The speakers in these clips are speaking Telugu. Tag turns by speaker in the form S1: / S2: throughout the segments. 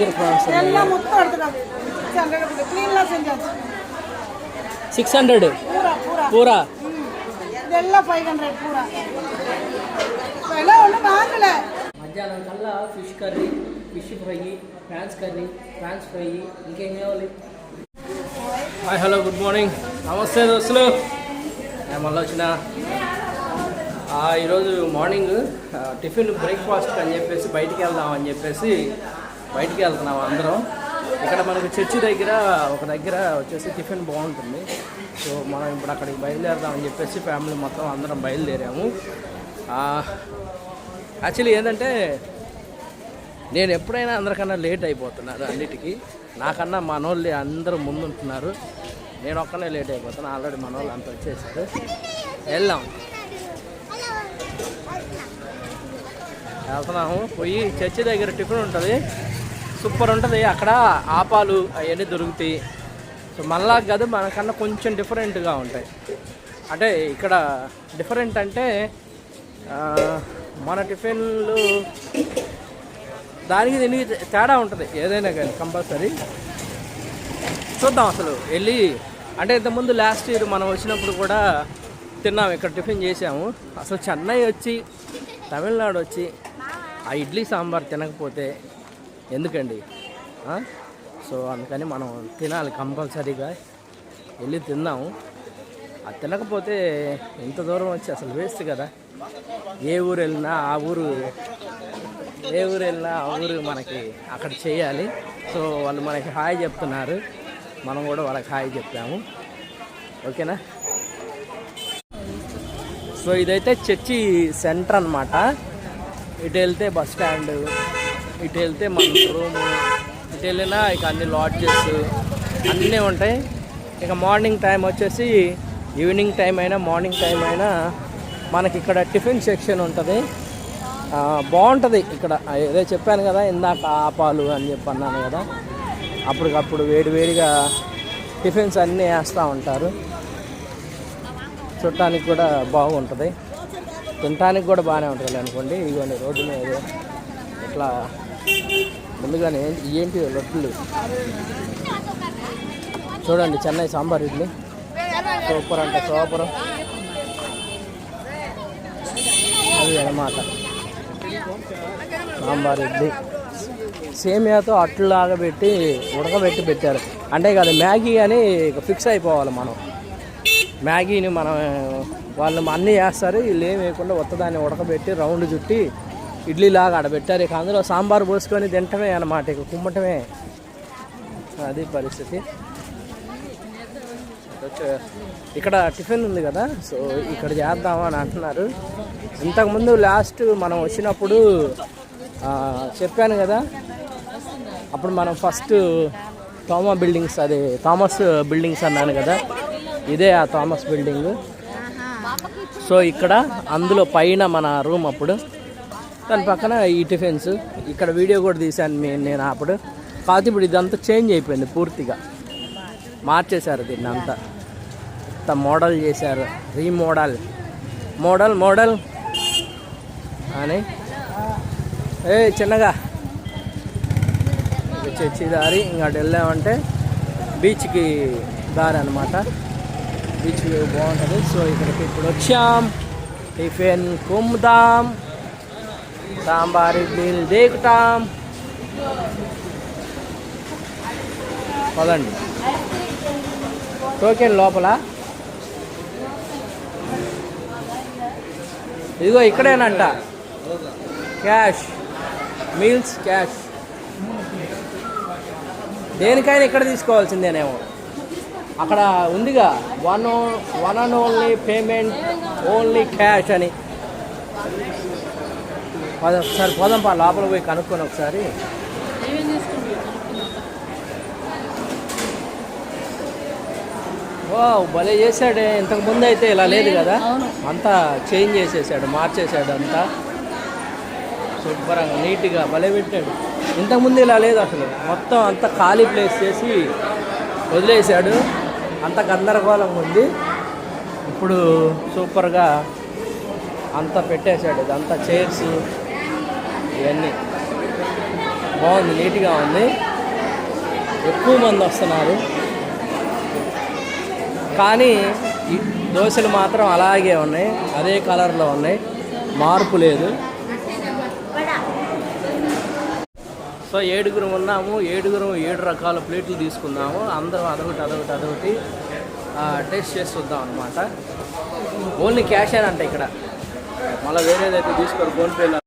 S1: ಎಲ್ಲ ಮುತ್ತು ಹೊಡೆದ 600
S2: పూరా
S1: ಇದೆಲ್ಲ 500 పూరా ಎಲ್ಲ ಒಂದು ಬಾಂಗಲೇ
S2: మధ్యాహ్నం కల్లా fish curry fish fry prawns curry prawns fry ఇంకేం కావాలి. హాయ్ హలో గుడ్ మార్నింగ్ నమస్తే దోస్తులు. నేను మళ్ళీ వచ్చిన ఈరోజు మార్నింగ్ టిఫిన్ బ్రేక్ఫాస్ట్ అని చెప్పేసి బయటికి వెళ్దామని చెప్పేసి బయటికి వెళ్తున్నాం అందరం. ఇక్కడ మనకు చర్చి దగ్గర ఒక దగ్గర వచ్చేసి టిఫిన్ బాగుంటుంది. సో మనం ఇప్పుడు అక్కడికి బయలుదేరదామని చెప్పేసి ఫ్యామిలీ మొత్తం అందరం బయలుదేరాము. యాక్చువల్లీ ఏంటంటే నేను ఎప్పుడైనా అందరికన్నా లేట్ అయిపోతున్నాను అన్నిటికీ. నాకన్నా మనోళ్ళు అందరూ ముందుంటున్నారు, నేను ఒక్కనే లేట్ అయిపోతాను. ఆల్రెడీ మనోళ్ళు అంతా వచ్చేసారు. వెళ్తున్నాము. పోయి చర్చి దగ్గర టిఫిన్ ఉంటుంది, సూపర్ ఉంటుంది. అక్కడ ఆపాలు అవన్నీ దొరుకుతాయి. సో మళ్ళా కాదు, మనకన్నా కొంచెం డిఫరెంట్గా ఉంటాయి. అంటే ఇక్కడ డిఫరెంట్ అంటే మన టిఫిన్లు దానికి దీనికి తేడా ఉంటుంది ఏదైనా కానీ కంపల్సరీ. చూద్దాం అసలు వెళ్ళి. అంటే ఇంతకుముందు లాస్ట్ ఇయర్ మనం వచ్చినప్పుడు కూడా తిన్నాము, ఇక్కడ టిఫిన్ చేసాము. అసలు చెన్నై వచ్చి తమిళనాడు వచ్చి ఆ ఇడ్లీ సాంబార్ తినకపోతే ఎందుకండి? సో అందుకని మనం తినాలి, కంపల్సరీగా వెళ్ళి తిందాము. అది తినకపోతే ఇంత దూరం వచ్చి అసలు వేస్ట్ కదా. ఏ ఊరు వెళ్ళినా ఆ ఊరు మనకి అక్కడ చేయాలి. సో వాళ్ళు మనకి హాయ్ చెప్తున్నారు, మనం కూడా వాళ్ళకి హాయ్ చెప్తాము. ఓకేనా? సో ఇదైతే చర్చి సెంటర్ అన్నమాట. ఇటు వెళ్తే బస్ స్టాండ్, ఇటు వెళ్తే మన రూము, ఇటు వెళ్ళినా ఇక అన్ని లాడ్జెస్ అన్నీ ఉంటాయి. ఇక మార్నింగ్ టైం వచ్చేసి ఈవినింగ్ టైం అయినా మార్నింగ్ టైం అయినా మనకి ఇక్కడ టిఫిన్ సెక్షన్ ఉంటుంది. బాగుంటుంది ఇక్కడ. ఏదో చెప్పాను కదా ఇందాక ఆపాలు అని చెప్పి అన్నాను కదా, అప్పటికప్పుడు వేడివేడిగా టిఫిన్స్ అన్నీ వేస్తూ ఉంటారు. చూడటానికి కూడా బాగుంటుంది, తినటానికి కూడా బాగానే ఉంటుంది అనుకోండి. ఇదిగోండి రోడ్డు మీద ఇట్లా ముందుగానే ఏంటి రొట్టెలు చూడండి. చెన్నై సాంబార్ ఇడ్లీ సూపర్ అంటే సూపర్. అది అన్నమాట సాంబార్ ఇడ్లీ. సేమియాతో అట్లాగా పెట్టి ఉడకబెట్టి పెట్టారు. అంటే కదా మ్యాగీ అని ఫిక్స్ అయిపోవాలి మనం. మ్యాగీని మనం వాళ్ళు అన్నీ వేస్తారు, వీళ్ళు ఏం వేయకుండా ఉత్తదాన్ని ఉడకబెట్టి రౌండ్ చుట్టి ఇడ్లీలాగా ఆడబెట్టారు. ఇక అందులో సాంబార్ పోసుకొని తింటమే అన్నమాట, ఇక కుమ్మటమే. అది పరిస్థితి. ఇక్కడ టిఫిన్ ఉంది కదా, సో ఇక్కడ చేద్దామని అంటున్నారు. ఇంతకుముందు లాస్ట్ మనం వచ్చినప్పుడు చెప్పాను కదా, అప్పుడు మనం ఫస్ట్ థామస్ బిల్డింగ్స్ అన్నాను కదా, ఇదే ఆ థామస్ బిల్డింగ్. సో ఇక్కడ అందులో పైన మన రూమ్, అప్పుడు దాని పక్కన ఈ టిఫిన్స్. ఇక్కడ వీడియో కూడా తీశాను నేను అప్పుడు. కాకపోతే ఇప్పుడు ఇదంతా చేంజ్ అయిపోయింది, పూర్తిగా మార్చేశారు దీన్ని అంతా. మోడల్ చేశారు, మోడల్ అని. చిన్నగా చర్చి దారి, ఇంకా అటు వెళ్ళామంటే బీచ్కి దారి అనమాట. బీచ్ వ్యూ బాగుంటుంది. సో ఇక్కడికి ఇప్పుడు వచ్చాం, టిఫిన్ కుమ్ముదాం, సాంబార్ ఇడ్లీలు దేకుతాం. పదండి. టోకెన్ లోపల ఇదిగో ఇక్కడేనంట. Cash, meals cash. దేనికైనా ఇక్కడ తీసుకోవాల్సిందేనేమో. అక్కడ ఉందిగా one and only payment only cash అని. ఒకసారి పోదాం పా, లోపల పోయి కనుక్కొని ఒకసారి. ఓ భలే చేశాడే. ఇంతకుముందు అయితే ఇలా లేదు కదా, అంతా చేంజ్ చేసేసాడు, మార్చేసాడు అంతా. శుభ్రంగా నీట్గా భలే పెట్టాడు. ఇంతకుముందు ఇలా లేదు అసలు, మొత్తం అంతా ఖాళీ ప్లేస్ చేసి వదిలేశాడు. అంత గందరగోళంగా ఉంది. ఇప్పుడు సూపర్గా అంతా పెట్టేశాడు. ఇదంతా చైర్స్ ఇవన్నీ బాగుంది, నీట్గా ఉంది. ఎక్కువ మంది వస్తున్నారు, కానీ ఈ దోశలు మాత్రం అలాగే ఉన్నాయి, అదే కలర్లో ఉన్నాయి, మార్పు లేదు. సో 7 ఉన్నాము, 7 రకాల ప్లేట్లు తీసుకున్నాము. అందరం అదొకటి టేస్ట్ చేసి చూద్దాం అనమాట. ఓన్లీ క్యాష్ అంట ఇక్కడ, మళ్ళీ వేరేదైతే తీసుకోరు. ఫోన్పేలో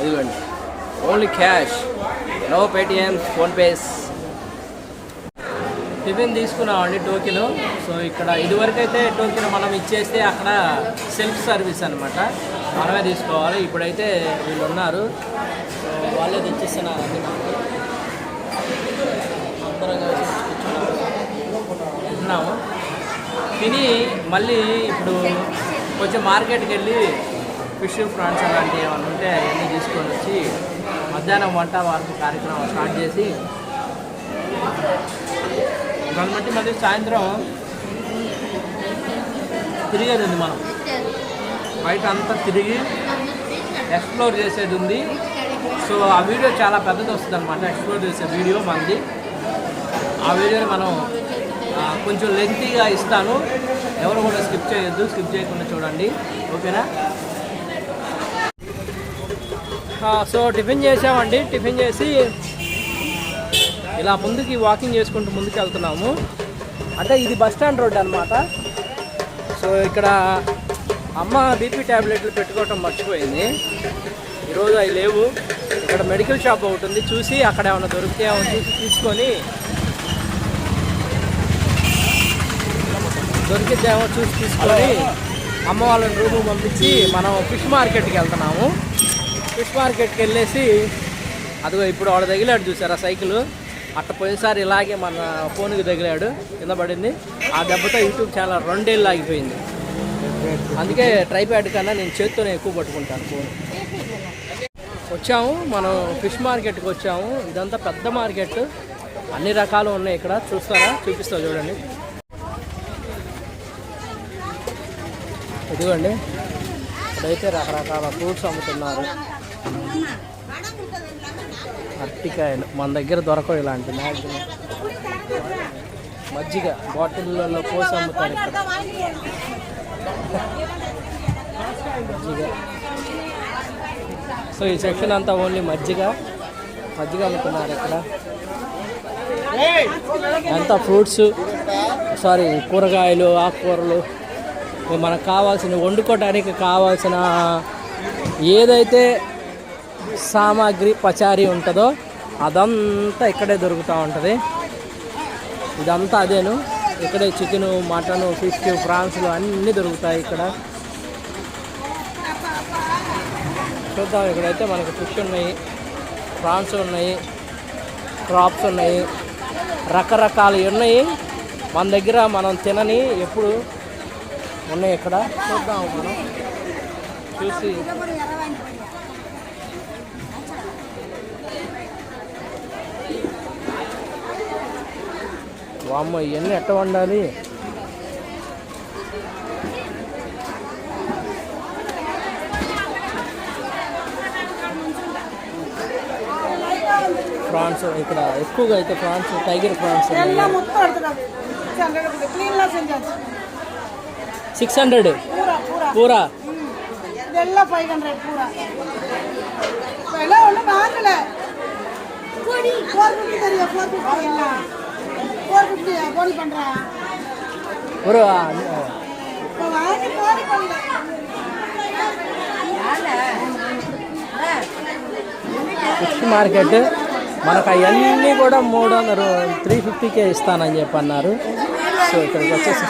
S2: ఇదిగోండి, ఓన్లీ క్యాష్, నో పేటిఎం, ఫోన్పేస్. టిఫిన్ తీసుకున్నామండి, టోకెన్. సో ఇక్కడ ఇదివరకు అయితే టోకెన్ మనం ఇచ్చేస్తే అక్కడ సెల్ఫ్ సర్వీస్ అనమాట, మనమే తీసుకోవాలి. ఇప్పుడైతే వీళ్ళు ఉన్నారు, సో వాళ్ళే తెచ్చిస్తున్నారు అండి మనకి. అందరం కలిసి తిన్నాము. తిని మళ్ళీ ఇప్పుడు కొంచెం మార్కెట్కి వెళ్ళి ఫిష్ ఫ్రాన్స్ అలాంటివి ఏమైనా ఉంటే అవన్నీ తీసుకొని వచ్చి మధ్యాహ్నం వంట వారికి కార్యక్రమం స్టార్ట్ చేసి దాన్ని బట్టి మళ్ళీ సాయంత్రం తిరిగేది ఉంది. మనం బయట అంతా తిరిగి ఎక్స్ప్లోర్ చేసేది ఉంది. సో ఆ వీడియో చాలా పెద్దది వస్తుంది అనమాట, ఎక్స్ప్లోర్ చేసే వీడియో మనది. ఆ వీడియోని మనం కొంచెం లెంతీగా ఇస్తాను, ఎవరు కూడా స్కిప్ చేయొద్దు, స్కిప్ చేయకుండా చూడండి, ఓకేనా? సో టిఫిన్ చేసామండి. టిఫిన్ చేసి ఇలా ముందుకి వాకింగ్ చేసుకుంటూ ముందుకు వెళ్తున్నాము. అంటే ఇది బస్ స్టాండ్ రోడ్ అనమాట. సో ఇక్కడ అమ్మ బీపీ ట్యాబ్లెట్లు పెట్టుకోవటం మర్చిపోయింది, ఈరోజు అవి లేవు. ఇక్కడ మెడికల్ షాప్ ఒకటి ఉంది, చూసి అక్కడ ఏమైనా దొరికితేమో చూసి తీసుకొని, దొరికిద్దేమో చూసి తీసుకొని అమ్మ వాళ్ళని రూము పంపించి మనం ఫిష్ మార్కెట్కి వెళ్తున్నాము. ఫిష్ మార్కెట్కి వెళ్ళేసి అదిగో ఇప్పుడు వాడు తగిలాడు, చూసారా సైకిల్ అట్ట పోయేసారి ఇలాగే మన ఫోన్కి తగిలాడు, కింద పడింది. ఆ దెబ్బతో యూట్యూబ్ ఛానల్ 2 ఏళ్ళు ఆగిపోయింది. అందుకే ట్రైప్యాడ్ కన్నా నేను చేత్తోనే ఎక్కువ పట్టుకుంటాను ఫోన్. వచ్చాము, మనం ఫిష్ మార్కెట్కి వచ్చాము. ఇదంతా పెద్ద మార్కెట్, అన్ని రకాలు ఉన్నాయి ఇక్కడ. చూస్తారా, చూపిస్తా చూడండి. ఇదిగోండి, ఇక్కడైతే రకరకాల ఫ్రూట్స్ అమ్ముతున్నారు. అరటికాయలు మన దగ్గర దొరకవు ఇలాంటి, మ్యాక్సిమం మజ్జిగ బాటిళ్ళలో పోసి అమ్ముతారు ఇక్కడ. మజ్జిగ. సో ఈ సెక్షన్ అంతా ఓన్లీ మజ్జిగ అమ్ముతున్నారు ఇక్కడ. అంతా ఫ్రూట్స్, కూరగాయలు, ఆకుకూరలు, మనకు కావాల్సిన వండుకోవడానికి కావాల్సిన ఏదైతే సామాగ్రి పచారీ ఉంటుందో అదంతా ఇక్కడే దొరుకుతూ ఉంటుంది. ఇదంతా అదేను, ఇక్కడే చికెను, మటను, ఫిష్, ప్రాన్స్లు అన్నీ దొరుకుతాయి ఇక్కడ. చూద్దాం, ఇక్కడైతే మనకు ఫిష్ ఉన్నాయి, ప్రాన్స్ ఉన్నాయి, క్రాప్స్ ఉన్నాయి, రకరకాలు ఉన్నాయి. మన దగ్గర మనం తినని ఎప్పుడు ఉన్నాయి ఇక్కడ. చూద్దాం, మనం చూసి వామ్మ ఇవన్నీ ఎట్ట వండాలి. ప్రాన్స్ ఇక్కడ ఎక్కువగా అయితే ప్రాన్స్, టైగర్ ప్రాన్స్ 600 పూరా.
S1: இதெல்லாம் 500 பூரா. விலை ஒன்றும் வாங்கல. 450 தெரியும், 450 எல்லாம் 450 போடி பண்ணுறேன்.
S2: ஒரு
S1: வாங்கி போடி பண்ணுறேன்.
S2: ఫిష్ మార్కెట్ మనకు అవన్నీ కూడా 350కే ఇస్తానని చెప్పి అన్నారు. సో ఇక్కడికి వచ్చేసి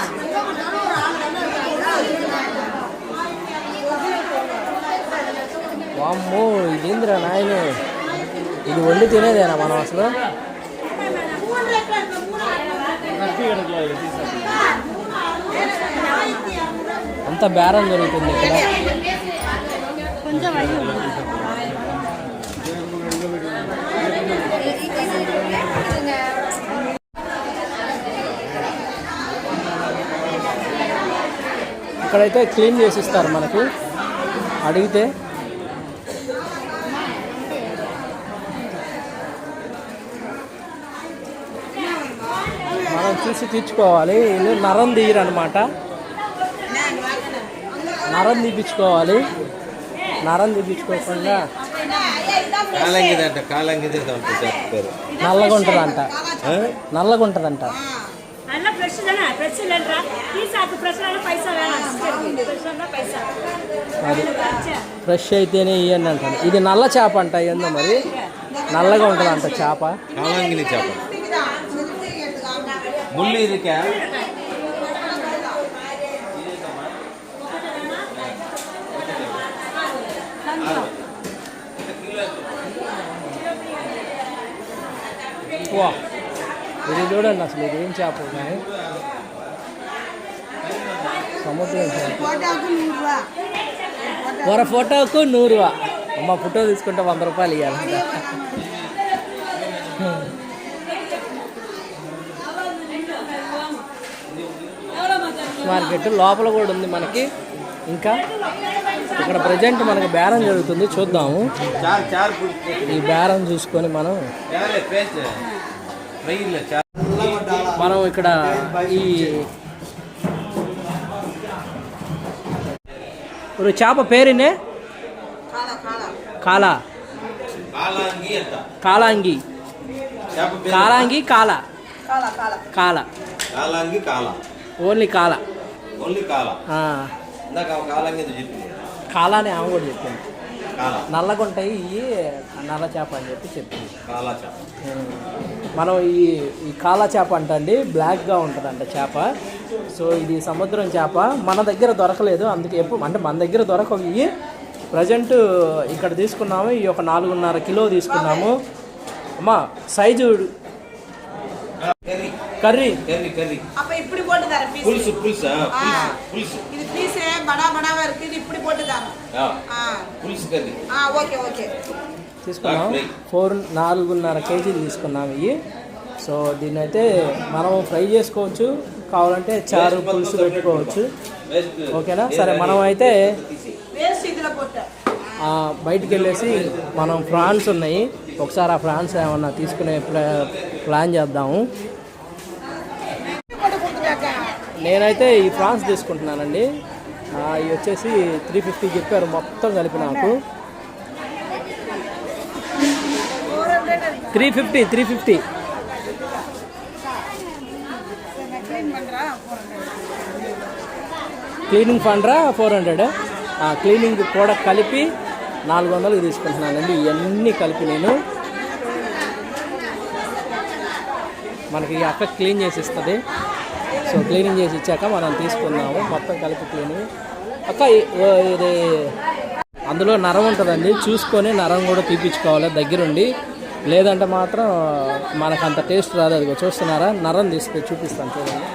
S2: వామ్మో, ఇదేంద్రా నాయన, ఇది వండి తినేదేనా మనం అసలు? అంత బేరం జరుగుతుంది ఇక్కడ. ఇక్కడైతే క్లీన్ చేసి ఇస్తారు మనకి అడిగితే. చూసి తీర్చుకోవాలి. వీళ్ళు నరం తీయరు అనమాట, నరం తీపించుకోవాలి. నరం తీపించుకోకుండా నల్లగా ఉంటుందంట, నల్లగా ఉంటుందంట. అది ఫ్రెష్ అయితేనే ఇవ్వండి అంటాను. ఇది నల్ల చేప అంట, ఏందో మరి నల్లగా ఉంటుందంట చేప.
S3: కాలంగిని చేప ముళ్ళు ఇదికా
S2: ఇది చూడండి అసలు ఇది ఏం చేప కానీ సముద్రం చేప. ఒక ఫోటోకు 100 రూపా. అమ్మ ఫోటో తీసుకుంటే 100 రూపాయలు ఇవ్వాలంట. మార్కెట్ లోపల కూడా ఉంది మనకి. ఇంకా ఇక్కడ ప్రజెంట్ మనకి బేరం జరుగుతుంది, చూద్దాము. ఈ బేరం చూసుకొని మనం ఇక్కడ ఈ ఇప్పుడు చేప పేరునే కాలా, కాలాంగి, కాలాంగి, కాలా, కాలా, ఓన్లీ కాలా, కాలానే ఆమె కూడా చెప్పింది. నల్లగా ఉంటాయి ఇవి నల్ల చేప అని చెప్పి చెప్పింది. మనం ఈ కాలా చేప అంటండి, బ్లాక్గా ఉంటుందంట చేప. సో ఇది సముద్రం చేప, మన దగ్గర దొరకలేదు, అందుకే ఎప్పుడు అంటే మన దగ్గర దొరకవు ఇవి. ప్రజెంట్ ఇక్కడ తీసుకున్నాము, ఈ ఒక 4.5 కిలో తీసుకున్నాము. అమ్మా సైజు కర్రీ
S1: ఇప్పుడు
S2: తీసుకున్నాం. 4.5 కేజీలు తీసుకున్నాము ఇవి. సో దీన్ని అయితే మనం ఫ్రై చేసుకోవచ్చు, కావాలంటే చారు పులుసు పెట్టుకోవచ్చు. ఓకేనా? సరే, మనం అయితే బయటికి వెళ్ళేసి మనం ఫ్రాన్స్ ఉన్నాయి, ఒకసారి ఆ ఫ్రాన్స్ ఏమన్నా తీసుకునే ప్లాన్ చేద్దాము. నేనైతే ఈ ఫ్రాన్స్ తీసుకుంటున్నానండి. ఇవి వచ్చేసి 350 చెప్పారు మొత్తం కలిపి నాకు. 350 క్లీనింగ్ ఫండ్రా 400. క్లీనింగ్ కూడా కలిపి 400 తీసుకుంటున్నానండి. ఇవన్నీ కలిపి నేను మనకి అక్క క్లీన్ చేసి ఇస్తుంది. సో క్లీనింగ్ చేసి ఇచ్చాక మనం తీసుకున్నాము మొత్తం కలిపి క్లీనింగ్. అక్క ఇది అందులో నరం ఉంటుందండి, చూసుకొని నరం కూడా తీపించుకోవాలి దగ్గరుండి, లేదంటే మాత్రం మనకు అంత టేస్ట్ రాదు. అది చూస్తున్నారా, నరం తీసుకొని చూపిస్తాను చూడండి.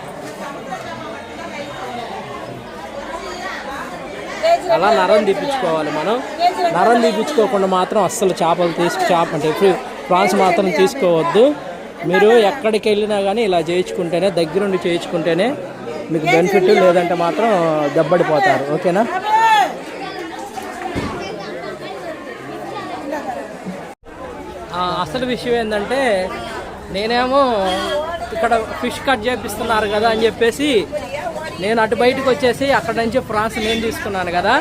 S2: అలా నరం తీపించుకోవాలి మనం. నరం తీపించుకోకుండా మాత్రం అస్సలు చేపలు అంటే ప్రాన్స్ మాత్రం తీసుకోవద్దు. మీరు ఎక్కడికి వెళ్ళినా కానీ ఇలా చేయించుకుంటేనే, దగ్గరుండి చేయించుకుంటేనే మీకు బెనిఫిట్, లేదంటే మాత్రం దెబ్బడిపోతారు. ఓకేనా? అసలు విషయం ఏంటంటే, నేనేమో ఇక్కడ ఫిష్ కట్ చేపిస్తున్నారు కదా అని చెప్పేసి నేను అటు బయటకు వచ్చేసి అక్కడ నుంచి ఫ్రాన్స్ నేను తీసుకున్నాను కదా.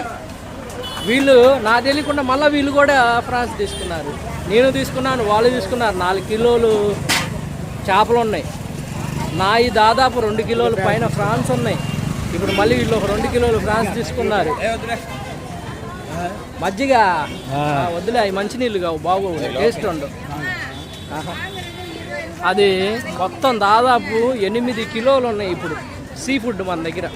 S2: వీళ్ళు నా తెలియకుండా మళ్ళీ వీళ్ళు కూడా ఫ్రాన్స్ తీసుకున్నారు, నేను తీసుకున్నాను, వాళ్ళు తీసుకున్నారు. 4 కిలోలు చేపలు ఉన్నాయి, నాయి దాదాపు 2 కిలోల పైన ఫ్రాన్స్ ఉన్నాయి. ఇప్పుడు మళ్ళీ వీళ్ళు ఒక 2 కిలోలు ఫ్రాన్స్ తీసుకున్నారు. మజ్జిగ వద్దులే, అవి మంచినీళ్ళు కావు, బాగోవు, టేస్ట్ ఉండవు. అది మొత్తం దాదాపు 8 కిలోలు ఉన్నాయి ఇప్పుడు సీ ఫుడ్ మన దగ్గర.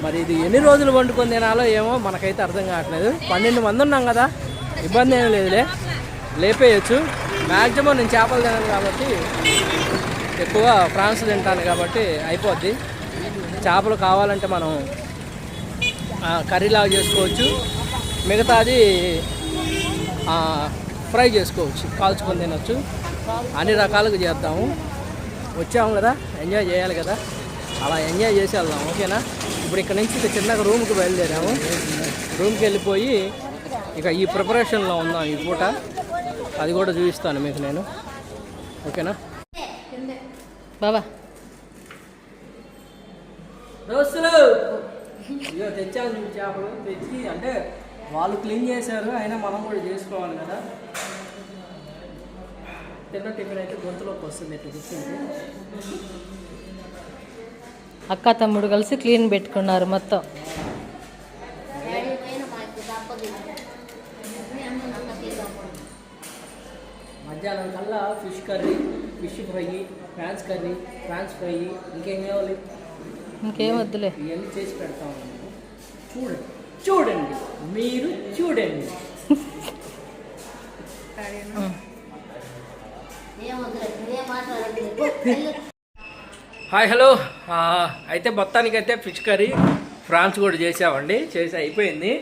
S2: మరి ఇది ఎన్ని రోజులు వండుకొని తినాలో ఏమో మనకైతే అర్థం కావట్లేదు. 12 మంది ఉన్నాం కదా, ఇబ్బంది ఏం లేదులే, లేపేయచ్చు. మ్యాక్సిమం నేను చేపలు తినాను కాబట్టి, ఎక్కువ ఫ్రాన్స్ తింటాను కాబట్టి అయిపోద్ది. చేపలు కావాలంటే మనం కర్రీలాగా చేసుకోవచ్చు, మిగతాది ఫ్రై చేసుకోవచ్చు, కాల్చుకొని తినొచ్చు. అన్ని రకాలుగా చేద్దాము. వచ్చాము కదా, ఎంజాయ్ చేయాలి కదా, అలా ఎంజాయ్ చేసి వెళ్దాం. ఓకేనా? ఇప్పుడు ఇక్కడ నుంచి చిన్నగా రూమ్కి బయలుదేరాము. రూమ్కి వెళ్ళిపోయి ఇక ఈ ప్రిపరేషన్లో ఉందాం ఈ పూట, అది కూడా చూపిస్తాను మీకు నేను. ఓకేనా బాబా? దోస్తులు ఇగో తెచ్చాను చూడు చేపలు తెచ్చి అంటే వాళ్ళు క్లీన్ చేశారు అయినా మనం కూడా చేసుకోవాలి కదా. తిన్న టిఫిన్ అయితే గొంతులోకి వస్తుంది ఇట్లా కూర్చుంటే.
S4: అక్క తమ్ముడు కలిసి క్లీన్ పెట్టుకున్నారు మొత్తం.
S2: మధ్యాహ్నం కల్లా fish curry, fish fry, prawns curry, prawns fry, ఇంకేం కావాలి?
S4: ఇంకేం వద్దులే.
S2: ఇవన్నీ చేసి పెడతాము. చూడండి చూడండి మీరు చూడండి. Hi hello. అయితే మొత్తానికైతే ఫిష్ కర్రీ ఫ్రాన్స్ కూడా చేసామండి. చేసి అయిపోయింది,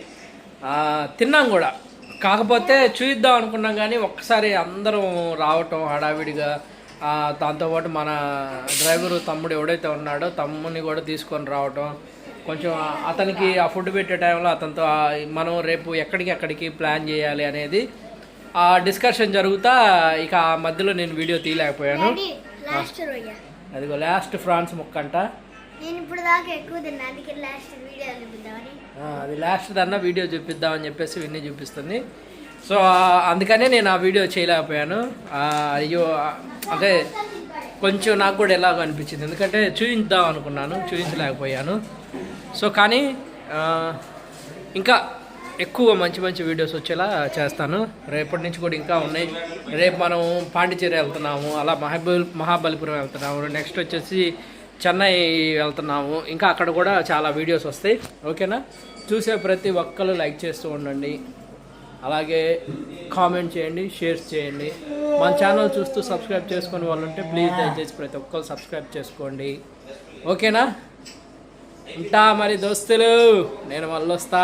S2: తిన్నాం కూడా. కాకపోతే చూద్దాం అనుకున్నాం కానీ ఒక్కసారి అందరం రావటం హడావిడిగా, దాంతోపాటు మన డ్రైవరు తమ్ముడు ఎవడైతే ఉన్నాడో తమ్ముని కూడా తీసుకొని రావటం, కొంచెం అతనికి ఆ ఫుడ్ పెట్టే టైంలో అతనితో మనం రేపు ఎక్కడికి ప్లాన్ చేయాలి అనేది ఆ డిస్కషన్ జరుగుతా ఇక ఆ మధ్యలో నేను వీడియో తీయలేకపోయాను. అదిగో లాస్ట్ ఫ్రాన్స్ ముక్కంట. అది లాస్ట్ దన్నా వీడియో చూపిద్దామని చెప్పేసి విన్నీ చూపిస్తుంది. సో అందుకనే నేను ఆ వీడియో చేయలేకపోయాను. అయ్యో అంటే కొంచెం నాకు కూడా ఎలాగో అనిపించింది, ఎందుకంటే చూపించాం అనుకున్నాను, చూపించలేకపోయాను. సో కానీ ఇంకా ఎక్కువ మంచి మంచి వీడియోస్ వచ్చేలా చేస్తాను. రేపటి నుంచి కూడా ఇంకా ఉన్నాయి. రేపు మనం పాండిచేరి వెళ్తున్నాము, అలా మహాబలిపురం వెళ్తున్నాము, నెక్స్ట్ వచ్చేసి చెన్నై వెళ్తున్నాము. ఇంకా అక్కడ కూడా చాలా వీడియోస్ వస్తాయి. ఓకేనా? చూసే ప్రతి ఒక్కరు లైక్ చేస్తూ ఉండండి, అలాగే కామెంట్ చేయండి, షేర్ చేయండి. మన ఛానల్ చూస్తూ సబ్స్క్రైబ్ చేసుకునే వాళ్ళు ఉంటే ప్లీజ్ దయచేసి ప్రతి ఒక్కరు సబ్స్క్రైబ్ చేసుకోండి. ఓకేనా? ఉంటా మరి దోస్తులు, నేను మళ్ళీ వస్తా.